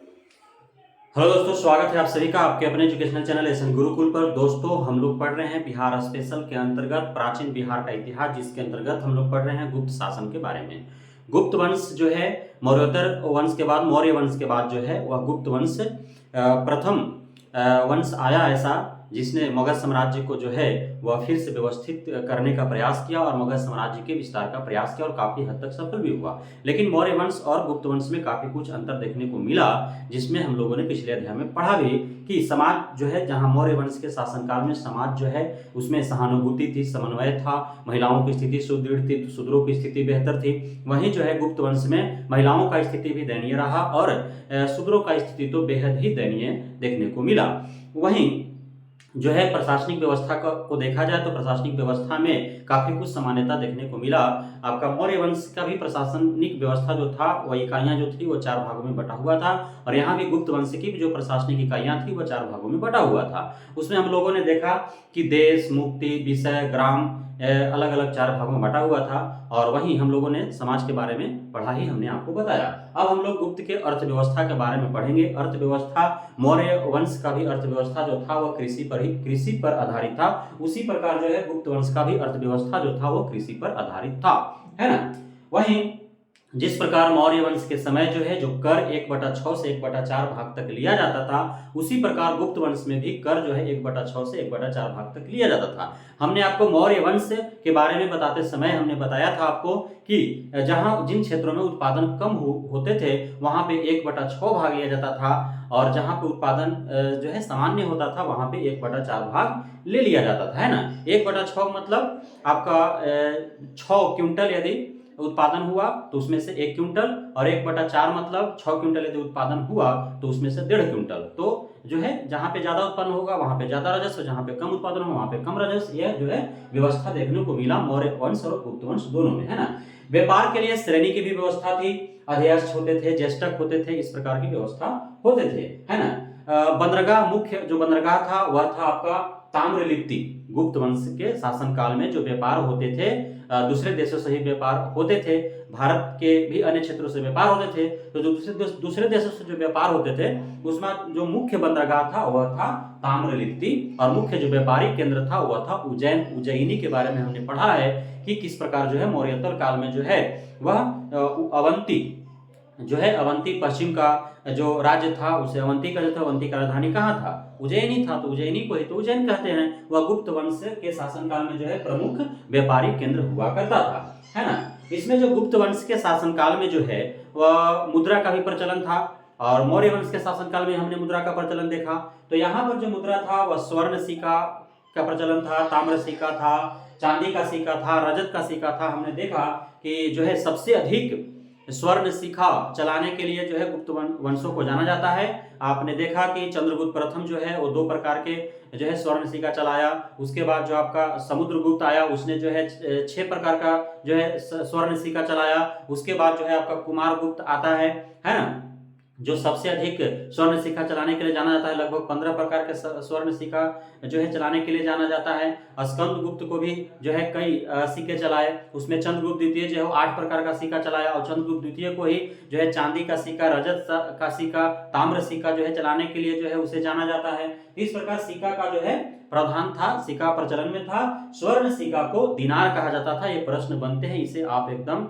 Hello दोस्तों, स्वागत है आप सभी का आपके अपने एजुकेशनल चैनल एसएन गुरुकुल पर। दोस्तों, हम लोग पढ़ रहे हैं बिहार स्पेशल के अंतर्गत प्राचीन बिहार का इतिहास, जिसके अंतर्गत हम लोग पढ़ रहे हैं गुप्त शासन के बारे में। गुप्त वंश जो है मौर्योत्तर वंश के बाद, मौर्य वंश के बाद जो है वह गुप्त वंश प्रथम वंश आया ऐसा, जिसने मगध साम्राज्य को जो है वह फिर से व्यवस्थित करने का प्रयास किया और मगध साम्राज्य के विस्तार का प्रयास किया और काफी हद तक सफल भी हुआ। लेकिन मौर्य वंश और गुप्त वंश में काफी कुछ अंतर देखने को मिला, जिसमें हम लोगों ने पिछले अध्याय में पढ़ा भी कि समाज जो है, जहां मौर्य वंश के शासनकाल में समाज जो है उसमें सहानुभूति थी, समन्वय था, महिलाओं की स्थिति सुदृढ़ थी, शूद्रों की स्थिति बेहतर थी। वहीं जो है गुप्त वंश में महिलाओं का स्थिति भी दयनीय रहा और शूद्रों का स्थिति तो बेहद ही दयनीय देखने को मिला। वहीं जो है प्रशासनिक व्यवस्था को देखा जाए तो प्रशासनिक व्यवस्था में काफी कुछ समानता देखने को मिला। आपका मौर्य वंश का भी प्रशासनिक व्यवस्था जो था, वह इकाइयां जो थी वो 4 भागों में बटा हुआ था, और यहाँ भी गुप्त वंश की भी जो प्रशासनिक इकाइयां थी वह 4 भागों में बटा हुआ था। उसमें हम लोगों ने देखा कि देश, मुक्ति, विषय, ग्राम अलग अलग 4 भागों में बटा हुआ था, और वहीं हम लोगों ने समाज के बारे में पढ़ा ही हमने आपको बताया। अब हम लोग गुप्त के अर्थव्यवस्था के बारे में पढ़ेंगे। अर्थव्यवस्था, मौर्य वंश का भी अर्थव्यवस्था जो था वह कृषि पर आधारित था। उसी प्रकार जो है गुप्त वंश का भी अर्थव्यवस्था जो था वो कृषि पर आधारित था, है ना। वहीं जिस प्रकार मौर्य वंश के समय जो है जो कर 1/6 से 1/4 भाग तक लिया जाता था, उसी प्रकार गुप्त वंश में भी कर जो है 1/6 से 1/4 भाग तक लिया जाता था। हमने आपको मौर्य वंश के बारे में बताते समय हमने बताया था आपको कि जहां जिन क्षेत्रों में उत्पादन कम होते थे वहां पे 1/6 भाग लिया जाता था, और जहां पे उत्पादन जो है सामान्य होता था वहां पे 1/4 भाग ले लिया जाता था, है ना। 1/6 मतलब आपका 6 क्विंटल यदि उत्पादन हुआ तो उसमें से 1 क्विंटल, और 1/4 मतलब 6 क्विंटल यदि उत्पादन हुआ तो उसमें से 1.5 क्विंटल। तो जो है जहां पे ज्यादा उत्पन्न होगा वहां पे ज्यादा राजस्व, जहां पे कम उत्पादन होगा वहां पे कम राजस्व। यह जो है व्यवस्था देखने को मिला मौर्य वंश और गुप्त वंश दोनों में, है ना। व्यापार के लिए श्रेणी की भी व्यवस्था थी, अध्यक्ष होते थे, ज्येष्ठक होते थे, इस प्रकार की व्यवस्था होते थे, है ना। बंदरगाह, मुख्य जो बंदरगाह था वह था आपका ताम्रलिप्ति। गुप्त वंश के शासनकाल में जो व्यापार होते थे, दूसरे देशों से ही व्यापार होते थे, भारत के भी अन्य क्षेत्रों से व्यापार होते थे, तो जो दूसरे देशों से जो व्यापार होते थे उसमें जो मुख्य बंदरगाह था वह था ताम्रलिप्ति, और मुख्य जो व्यापारिक केंद्र था वह था उज्जैन। उज्जयिनी के बारे में हमने पढ़ा है कि किस प्रकार जो है मौर्योत्तर काल में जो है वह अवंती जो है, अवंती पश्चिम का जो राज्य था, उसे अवंती का जो था, अवंती का राजधानी कहाँ था, उज्जैनी था, तो उज्जैनी को ही तो उज्जैन कहते हैं। वह गुप्त वंश के शासनकाल में जो है प्रमुख व्यापारिक केंद्र हुआ करता था, है ना। इसमें जो गुप्त वंश के शासनकाल में जो है वह मुद्रा का भी प्रचलन था, और मौर्य वंश के शासनकाल में हमने मुद्रा का प्रचलन देखा। तो यहाँ पर जो मुद्रा था वह स्वर्ण सिक्का का प्रचलन था, ताम्र सिक्का था, चांदी का सिक्का था, रजत का सिक्का था। हमने देखा कि जो है सबसे अधिक स्वर्ण सिक्का चलाने के लिए जो है गुप्त वंशों को जाना जाता है। आपने देखा कि चंद्रगुप्त प्रथम जो है वो 2 प्रकार के जो है स्वर्ण सिक्का चलाया। उसके बाद जो आपका समुद्रगुप्त आया, उसने जो है 6 प्रकार का जो है स्वर्ण सिक्का चलाया। उसके बाद जो है आपका कुमारगुप्त आता है ना, जो सबसे अधिक स्वर्ण सिक्का चलाने के लिए जाना जाता है। लगभग 15 प्रकार के स्वर्ण सिक्का जो है चलाने के लिए जाना जाता है। स्कंदगुप्त को भी जो है कई सिक्के चलाए। उसमें चंद्रगुप्त द्वितीय जो है 8 प्रकार का सिक्का चलाया, और चंद्रगुप्त द्वितीय को ही जो है चांदी का सिक्का, रजत का सिक्का, ताम्र सिक्का जो है चलाने के लिए जो है उसे जाना जाता है। इस प्रकार सिक्का का जो है प्रावधान था, सिक्का प्रचलन में था। स्वर्ण सिक्का को दिनार कहा जाता था। ये प्रश्न बनते हैं, इसे आप एकदम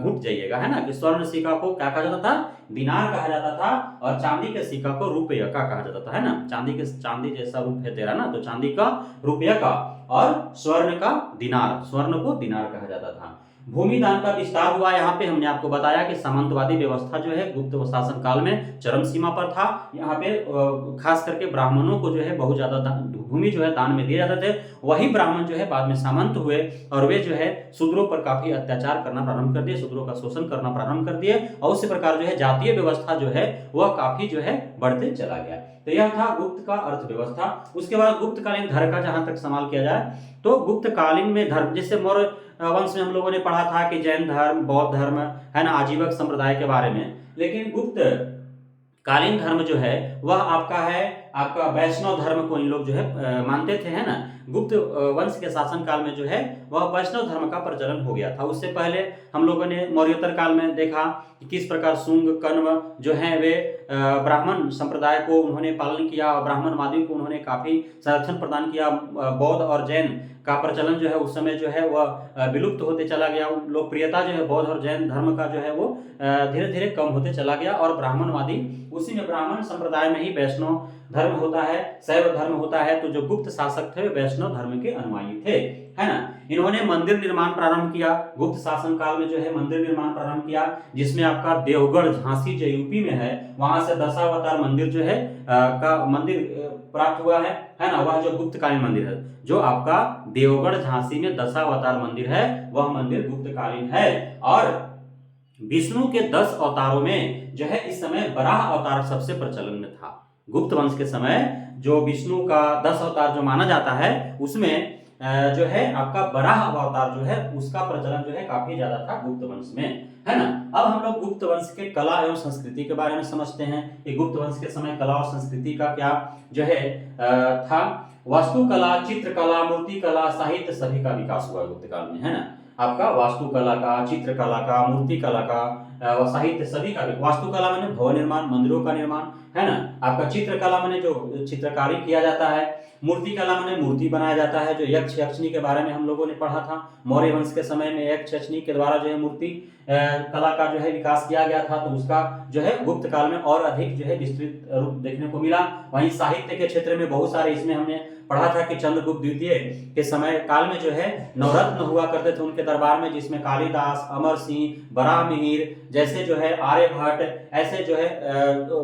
घुट जाइएगा, है ना, कि स्वर्ण सिक्का को क्या कहा जाता था, दिनार कहा जाता था, और चांदी के सिक्का को रुपया का कहा जाता था, है ना। चांदी जैसा रूप है तेरा ना, तो चांदी का रुपया का, और स्वर्ण का दिनार, स्वर्ण को दिनार कहा जाता था। भूमि दान का विस्तार हुआ। यहाँ पे हमने आपको बताया कि सामंतवादी व्यवस्था जो है गुप्त शासन काल में चरम सीमा पर था। यहाँ पे खास करके ब्राह्मणों को जो है बहुत ज्यादा भूमि जो है दान में दिए जाते थे। वही ब्राह्मण जो है बाद में सामंत हुए, और वे जो है शूद्रों पर काफी अत्याचार करना प्रारंभ कर दिए, शूद्रों का शोषण करना प्रारंभ कर दिए, और उसी प्रकार जो है जातीय व्यवस्था जो है वह काफी जो है बढ़ते चला गया। तो यह था गुप्त का अर्थव्यवस्था। उसके बाद गुप्तकालीन धर्म का जहां तक सवाल किया जाए तो गुप्तकालीन में धर्म, जैसे मौर्य वंश में हम लोगों ने पढ़ा था कि जैन धर्म, बौद्ध धर्म, है ना, आजीवक संप्रदाय के बारे में। लेकिन गुप्त कालीन धर्म जो है वह आपका है आपका वैष्णव धर्म को इन लोग जो है मानते थे, है ना। गुप्त वंश के शासन काल में जो है वह वैष्णव धर्म का प्रचलन हो गया था। उससे पहले हम लोगों ने मौर्योत्तर काल में देखा कि किस प्रकार शुंग कण्व जो है वे ब्राह्मण संप्रदाय को उन्होंने पालन किया और ब्राह्मणवादियों को उन्होंने काफी संरक्षण प्रदान किया। बौद्ध और जैन का प्रचलन जो है उस समय जो है वह विलुप्त होते चला गया। लोकप्रियता जो है बौद्ध और जैन धर्म का जो है वो धीरे धीरे कम होते चला गया और ब्राह्मणवादी, उसी में ब्राह्मण संप्रदाय में ही वैष्णव धर्म होता है, शैव धर्म होता है। तो जो गुप्त शासक थे वैष्णव धर्म के अनुयायी थे, है ना। इन्होंने मंदिर निर्माण प्रारंभ किया। गुप्त शासन काल में जो है मंदिर निर्माण प्रारंभ किया, जिसमें आपका देवगढ़ झांसी जो यूपी में है, वहां से दशावतार मंदिर जो है का मंदिर प्राप्त हुआ है ना। वह जो गुप्तकालीन मंदिर है, जो आपका देवगढ़ झांसी में दशावतार मंदिर है, वह मंदिर गुप्तकालीन है। और विष्णु के 10 अवतारों में जो है इस समय वराह अवतार सबसे प्रचलन में था। गुप्त वंश के समय जो विष्णु का 10 अवतार जो माना जाता है, उसमें जो है आपका वराह अवतार जो है उसका प्रचलन जो है काफी ज्यादा था गुप्त वंश में, है ना। अब हम लोग गुप्त वंश के कला एवं संस्कृति के बारे में समझते हैं कि गुप्त वंश के समय कला और संस्कृति का क्या जो है था। वास्तुकला, चित्रकला, मूर्तिकला, साहित्य सभी का विकास हुआ गुप्त काल में, है ना। आपका वास्तुकला का, चित्रकला का, मूर्तिकला का, साहित्य सभी का। वास्तुकला माने भवन निर्माण, मंदिरों का निर्माण, है ना। आपका चित्रकला माने जो चित्रकारी किया जाता है। मूर्तिकला माने मूर्ति बनाया जाता है, जो यक्ष यक्षिणी के बारे में हम लोगों ने पढ़ा था। मौर्य वंश के समय में यक्ष यक्षिणी के द्वारा जो है मूर्ति कला का जो है विकास किया गया था, तो उसका जो है गुप्त काल में और अधिक जो है विस्तृत रूप देखने को मिला। वहीं साहित्य के क्षेत्र में बहुत सारे, इसमें हमने पढ़ा था कि चंद्रगुप्त द्वितीय के समय काल में जो है नवरत्न हुआ करते थे उनके दरबार में, जिसमें कालिदास, अमर सिंह, बराहमिहिर जैसे जो है आर्यभट्ट ऐसे जो है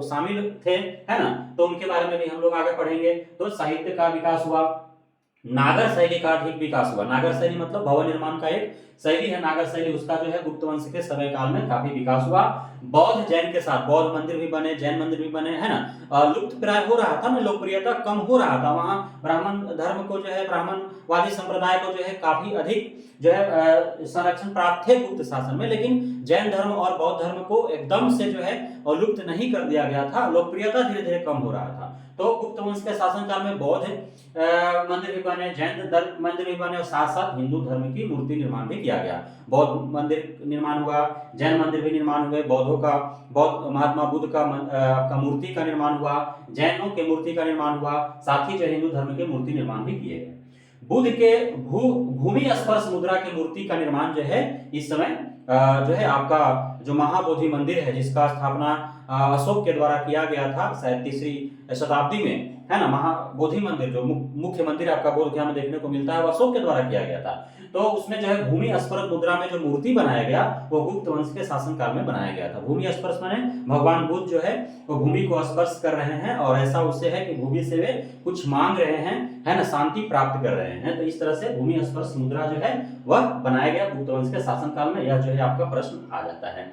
शामिल थे, है ना। तो उनके बारे में भी हम लोग आगे पढ़ेंगे। तो साहित्य का विकास हुआ, नागर शैली का अधिक विकास हुआ। नागर शैली मतलब भवन निर्माण का एक शैली है, नागर शैली, उसका जो है गुप्त वंश के समय काल में काफी विकास हुआ। बौद्ध जैन के साथ बौद्ध मंदिर भी बने, जैन मंदिर भी बने, है ना। लुप्त प्राय हो रहा था ना, लोकप्रियता कम हो रहा था। वहां ब्राह्मण धर्म को जो है, ब्राह्मणवादी संप्रदाय को जो है काफी अधिक जो है संरक्षण प्राप्त थे गुप्त शासन में, लेकिन जैन धर्म और बौद्ध धर्म को एकदम से जो है लुप्त नहीं कर दिया गया था, लोकप्रियता धीरे धीरे कम हो रहा था। तो गुप्त वंश के शासन काल में बौद्ध मंदिर भी बने, जैन मंदिर भी बने और साथ साथ हिंदू धर्म की मूर्ति निर्माण भी किया गया। बौद्ध मंदिर निर्माण हुआ, जैन मंदिर भी निर्माण हुए, बौद्ध महात्मा बुद्ध का आपका मूर्ति का निर्माण हुआ, जैनों के मूर्ति का निर्माण हुआ, साथ ही जो हिंदू धर्म के मूर्ति निर्माण भी किए गए। बुद्ध के भूमि स्पर्श मुद्रा की मूर्ति का निर्माण जो है इस समय जो है आपका जो महाबोधि मंदिर है, जिसका स्थापना अशोक के द्वारा किया गया था शायद 3री शताब्दी में, है ना। महाबोधि मंदिर जो मुख्य मंदिर आपका बोध गया में देखने को मिलता है, वो अशोक के द्वारा किया गया था। तो उसमें जो है भूमि स्पर्श मुद्रा में जो मूर्ति बनाया गया वो गुप्त वंश के शासन काल में बनाया गया था। भूमि स्पर्श माने भगवान बुद्ध जो है वो भूमि को स्पर्श कर रहे हैं और ऐसा उससे है कि भूमि से वे कुछ मांग रहे हैं, है ना, शांति प्राप्त कर रहे हैं। तो इस तरह से भूमि स्पर्श मुद्रा जो है वह बनाया गया गुप्त वंश के शासन काल में। यह जो है आपका प्रश्न आ जाता है।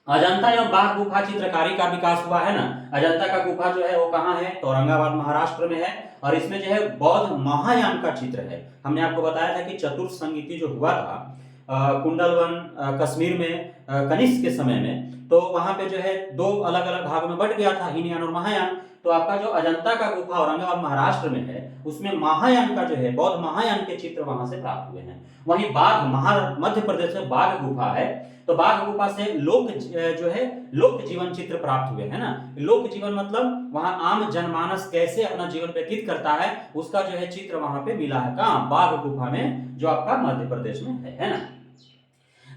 अजंता एवं बाघ गुफा चित्रकारी का विकास हुआ, है ना। अजंता का गुफा जो है वो कहाँ है, तो औरंगाबाद महाराष्ट्र में है और इसमें जो है बौद्ध महायान का चित्र है। हमने आपको बताया था कि चतुर्थ संगीति जो हुआ था कुंडलवन कश्मीर में कनिष्क के समय में, तो वहां पे जो है 2 अलग अलग भागों में बट गया था, हीनयान और महायान। तो आपका जो अजंता का गुफा औरंगाबाद महाराष्ट्र में है, उसमें महायान का जो है बौद्ध महायान के चित्र वहां से प्राप्त हुए हैं। वहीं बाघ मध्य प्रदेश में बाघ गुफा है, तो बाघ गुफा से लोक जो है लोक जीवन चित्र प्राप्त हुए, है ना। लोक जीवन मतलब वहां आम जनमानस कैसे अपना जीवन व्यतीत करता है, उसका जो है चित्र वहां पे मिला है। कहां, बाघ गुफा में, जो आपका मध्य प्रदेश में है ना।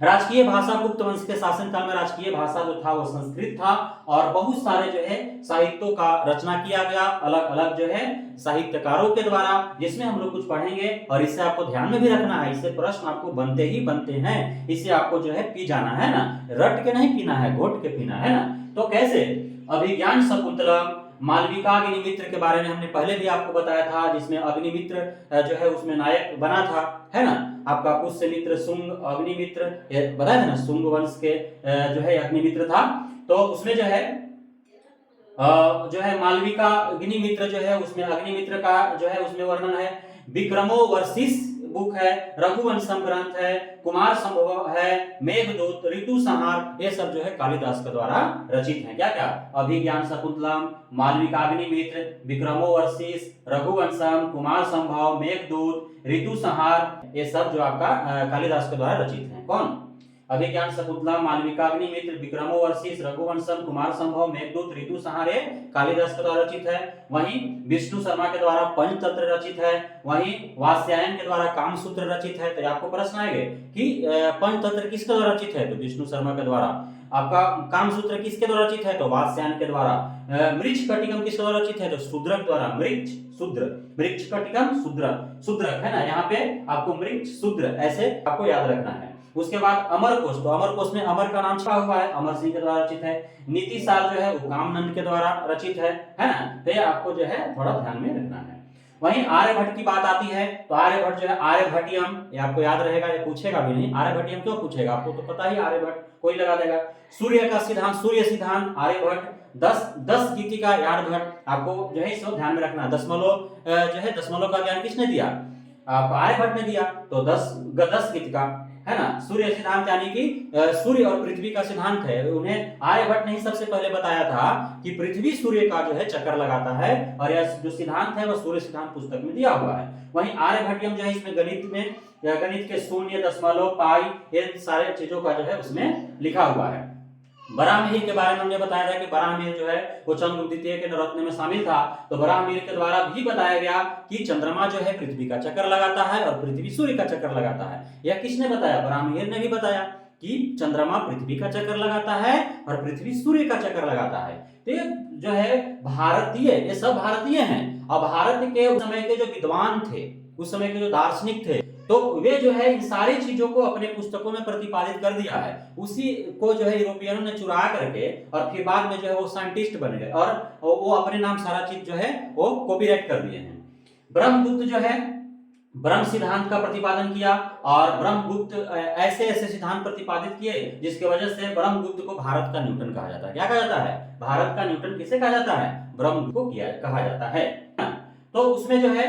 राजकीय भाषा गुप्त वंश के शासन काल में राजकीय भाषा जो था वो संस्कृत था और बहुत सारे जो है साहित्यों का रचना किया गया अलग अलग जो है साहित्यकारों के द्वारा, जिसमें हम लोग कुछ पढ़ेंगे और इससे आपको ध्यान में भी रखना है। इससे प्रश्न आपको बनते ही बनते हैं, इससे आपको जो है पी जाना है ना, रट के नहीं पीना है, घोट के पीना है ना। तो कैसे, अभिज्ञान शकुंतलम, मालविका अग्निमित्र के बारे में हमने पहले भी आपको बताया था, जिसमें अग्निमित्र जो है उसमें नायक बना था, है ना। आपका पुष्यमित्र, शुंग, अग्निमित्र बताया था ना, शुंग वंश के जो है अग्निमित्र था। तो उसमें जो है मालविका अग्निमित्र जो है उसमें अग्निमित्र का जो है उसमें वर्णन है। विक्रमो वर्षिस बुक है, रघुवंशम ग्रंथ है, कुमार संभव है, मेघदूत, ऋतु संहार, ये सब जो है कालिदास के द्वारा रचित हैं। क्या क्या? अभिज्ञान शाकुंतलम, मालविकाग्निमित्र, विक्रमोर्वशीय, रघुवंशम, कुमार संभव, मेघदूत, ऋतु संहार, ये सब जो आपका कालिदास के द्वारा रचित हैं। कौन? अभिज्ञान शाकुंतलम, मालविकाग्निमित्र, विक्रमोर्वशीय, रघुवंशम, कुमार संभव, मेघदूत, ऋतु संहार कालिदास के द्वारा रचित है। वहीं विष्णु शर्मा के द्वारा पंचतंत्र रचित है। वहीं वात्स्यायन के द्वारा कामसूत्र रचित है। तो आपको प्रश्न आएंगे कि पंचतंत्र किसके द्वारा रचित है? तो विष्णु शर्मा के द्वारा। आपका कामसूत्र किसके द्वारा रचित है? तो वात्स्यायन के द्वारा। मृच्छकटिकम किसके द्वारा रचित है? तो शूद्रक द्वारा। मृच्छकटिकम शूद्रक है ना, यहाँ पे आपको मृक्ष शूद्र ऐसे आपको याद रखना है। उसके बाद अमरकोश, तो अमरकोश में अमर का नाम छपा हुआ है, अमर सिंह के द्वारा रचित है। नीति सार जो है वो कामनंद के द्वारा रचित है ना। तो ये आपको जो है थोड़ा ध्यान में रखना है। वहीं आर्यभट्ट की बात आती है तो आर्यभट्ट जो है आर्यभट्टियम, ये आपको याद रहेगा, ये पूछेगा भी नहीं। आर्यभट्टियम क्यों पूछेगा? आपको तो पता ही, आर्यभट्ट कोई लगा देगा। सूर्य का सिद्धांत, सूर्य सिद्धांत आर्यभट्ट। 10 गीतिका यार्डभट्ट, आपको जो है इसको ध्यान में रखना। दशमलव का ज्ञान किसने दिया? आपको आर्यभट्ट ने दिया। तो 10 गीतिका है ना। सूर्य सिद्धांत यानी कि सूर्य और पृथ्वी का सिद्धांत है, उन्हें आर्यभट्ट ने ही सबसे पहले बताया था कि पृथ्वी सूर्य का जो है चक्कर लगाता है, और यह जो सिद्धांत है वह सूर्य सिद्धांत पुस्तक में दिया हुआ है। वहीं आर्यभट्टियम जो है इसमें गणित के शून्य, दशमलव, पाई, ये सारे चीजों का जो है उसमें लिखा हुआ है। बराहमिहिर के बारे में हमने बताया था कि बराहमिहिर जो है वो चंद्रगुप्त द्वितीय के नवरत्न में शामिल था। तो बराहमिहिर के द्वारा भी बताया गया कि चंद्रमा जो है पृथ्वी का चक्कर लगाता है और पृथ्वी सूर्य का चक्कर लगाता है। यह किसने बताया? बराहमिहिर ने भी बताया कि चंद्रमा पृथ्वी का चक्कर लगाता है और पृथ्वी सूर्य का चक्कर लगाता है। तो ये जो है भारतीय, ये सब भारतीय हैं। और भारत के उस समय के जो विद्वान थे, उस समय के जो दार्शनिक थे, तो वे जो है इन सारी चीजों को अपने पुस्तकों में प्रतिपादित कर दिया है। उसी को जो है यूरोपियनों ने चुरा करके और फिर बाद में जो है वो साइंटिस्ट बन गए और वो अपने नाम सारा चीज जो है वो कॉपीराइट कर दिए हैं। ब्रह्मगुप्त जो है ब्रह्म सिद्धांत का प्रतिपादन किया, और ब्रह्मगुप्त ऐसे ऐसे सिद्धांत प्रतिपादित किए जिसकी वजह से ब्रह्मगुप्त को भारत का न्यूटन कहा जाता है। क्या कहा जाता है? भारत का न्यूटन किसे कहा जाता है? ब्रह्मगुप्त को कहा जाता है। तो उसमें जो है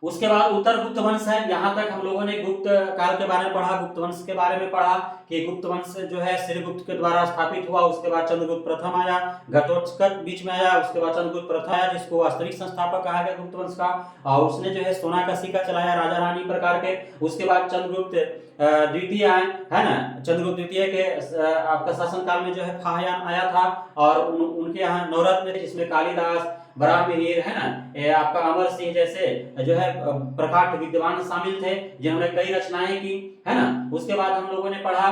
उसके बाद उत्तर गुप्त वंश है। यहाँ तक हम लोगों ने गुप्त काल के बारे में पढ़ा, गुप्त वंश के बारे में पढ़ा कि गुप्त वंश जो है श्रीगुप्त के द्वारा स्थापित हुआ। उसके बाद चंद्रगुप्त प्रथम आया, घटोत्कच बीच में आया, उसके बाद चंद्रगुप्त प्रथम आया जिसको वास्तविक संस्थापक कहा गया गुप्त वंश का, और उसने जो है सोना का सिक्का चलाया राजा रानी प्रकार के। उसके बाद चंद्रगुप्त द्वितीय आए, है ना। चंद्रगुप्त द्वितीय के आपका शासनकाल में जो है फाहयान आया था, और उनके यहाँ नवरत्न जिसमें कालिदास, बराहमिहिर, है ना, ये आपका अमर सिंह जैसे जो है प्रकाट विद्वान शामिल थे जिन्होंने कई रचनाएं की, है ना। उसके बाद हम लोगों ने पढ़ा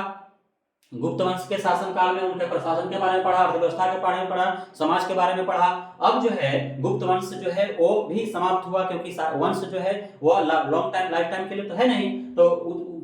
गुप्त वंश के शासनकाल में उनके प्रशासन के बारे में पढ़ा, अर्थव्यवस्था के बारे में पढ़ा, समाज के बारे में पढ़ा। अब जो है गुप्त वंश जो है वो भी समाप्त हुआ, क्योंकि वंश जो है वो लॉन्ग टाइम लाइफ टाइम के लिए तो है नहीं। तो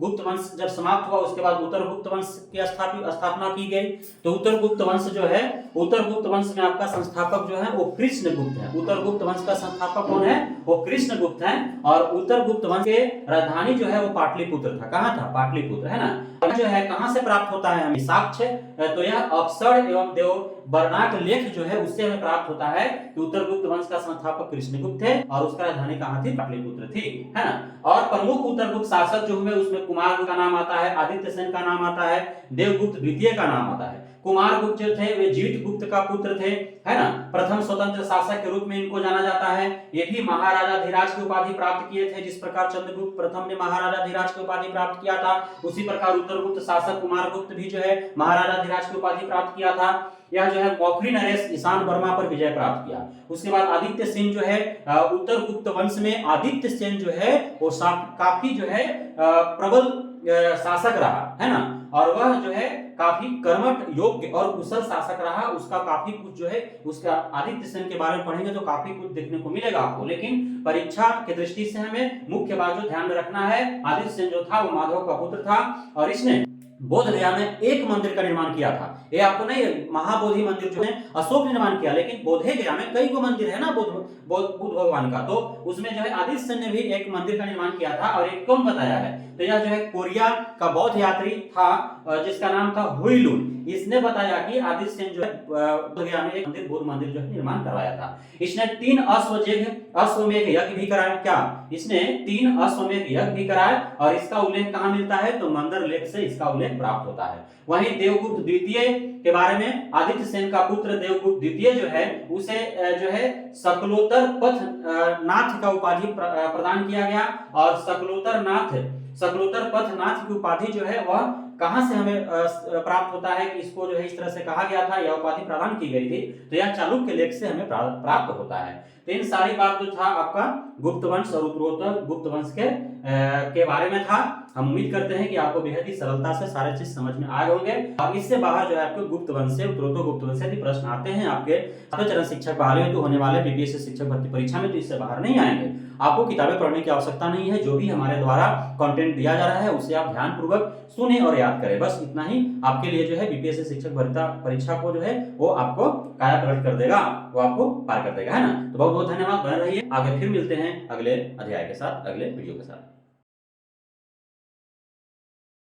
गुप्त वंश जब समाप्त हुआ उसके बाद उत्तर गुप्त वंश की स्थापना की गई। तो उत्तर गुप्त वंश जो है, उत्तर गुप्त वंश में आपका संस्थापक जो है वो कृष्ण गुप्त है। उत्तर गुप्त वंश का संस्थापक कौन है? वो कृष्ण गुप्त है। और उत्तर गुप्त वंश के राजधानी जो है वो पाटलिपुत्र था। कहाँ था? पाटलिपुत्र, है ना। जो है कहाँ से प्राप्त होता है हमें? साक्ष्य। तो यह अक्षर एवं देव बर्नाक लेख जो है उससे हमें प्राप्त होता है कि उत्तर गुप्त वंश का संस्थापक कृष्णगुप्त थे और उसका राजधानी कहाँ थी? पाटलिपुत्र थी, है ना। और प्रमुख उत्तर गुप्त शासक जो हुए उसमें कुमार का नाम आता है, आदित्य सेन का नाम आता है, देवगुप्त द्वितीय का नाम आता है। कुमार गुप्त जो थे वे जीवित गुप्त का पुत्र थे, है ना। प्रथम स्वतंत्र शासक के रूप में इनको जाना जाता है। ये भी महाराजाधिराज की उपाधि प्राप्त किए थे। जिस प्रकार चंद्रगुप्त प्रथम ने महाराजाधिराज की उपाधि प्राप्त किया था, उसी प्रकार उत्तर गुप्त शासक कुमार गुप्त भी जो है महाराजाधिराज की उपाधि प्राप्त किया था। यह जो है मौखरी नरेश ईशान वर्मा पर विजय प्राप्त किया। उसके बाद आदित्य सेन जो है उत्तर गुप्त वंश में आदित्य सेन जो है वो काफी जो है प्रबल शासक रहा, है ना। और वह जो है काफी कर्मठ, योग्य और कुशल शासक रहा। उसका काफी कुछ जो है उसका आदित्य सेन के बारे में पढ़ेंगे तो काफी कुछ देखने को मिलेगा आपको। लेकिन परीक्षा की दृष्टि से हमें मुख्य बात जो ध्यान में रखना है, आदित्य सेन जो था वो माधव का पुत्र था और इसने बोध गया में एक मंदिर का निर्माण किया था। ये आपको नहीं, महाबोधि मंदिर जो है अशोक ने निर्माण किया, लेकिन बोधे गया में कई गो मंदिर है ना बुद्ध भगवान का। तो उसमें जो है आदित्य सेन ने भी एक मंदिर का निर्माण किया था। और एक कौन बताया है? तो यह जो है कोरिया का बौद्ध यात्री था जिसका नाम था हुइलुन। इसने बताया कि आदित्य सेन जो है गया में एक मंदिर, बुद्ध मंदिर जो है निर्माण करवाया था। इसने 3 अश्वमेध यज्ञ भी कराया। क्या इसने 3 अश्वमेध यज्ञ भी कराया और इसका उल्लेख कहां मिलता है? तो मंदर लेख से इसका उल्लेख प्राप्त होता है। वहीं देवगुप्त द्वितीय के बारे में, आदित्य सेन का पुत्र देवगुप्त द्वितीय जो है उसे जो है सकलोतर पथ नाथ का उपाधि प्रदान किया गया और सकलोतर पथ नाथ की उपाधि जो है वह कहां से हमें प्राप्त होता है कि इसको जो है इस तरह से कहा गया था, यह उपाधि प्रदान की गई थी, तो यह चालुक्य लेख से हमें प्राप्त होता है। तो इन सारी बात जो था आपका गुप्त वंश और उत्तरोत्तर गुप्त वंश के बारे में था। हम उम्मीद करते हैं कि आपको बेहद ही सरलता से सारे चीज समझ में आए होंगे और इससे बाहर जो है आपको गुप्त वंश से, उत्तरोत्तर गुप्त वंश से यदि प्रश्न आते हैं आपके चरण शिक्षक बहाली में तो होने वाले बीपीएससी शिक्षक भर्ती परीक्षा में, तो इससे बाहर नहीं आएंगे। आपको किताबें पढ़ने की आवश्यकता नहीं है, जो भी हमारे द्वारा कंटेंट दिया जा रहा है उसे आप ध्यान पूर्वक सुने और याद करें। बस इतना ही आपके लिए जो है बीपीएससी शिक्षक भर्ती परीक्षा को जो है वो आपको काया पलट कर देगा, वो आपको पार कर देगा, है ना। तो बहुत बहुत धन्यवाद, बने रहिए। आगे फिर मिलते हैं अगले अध्याय के साथ, अगले वीडियो के साथ।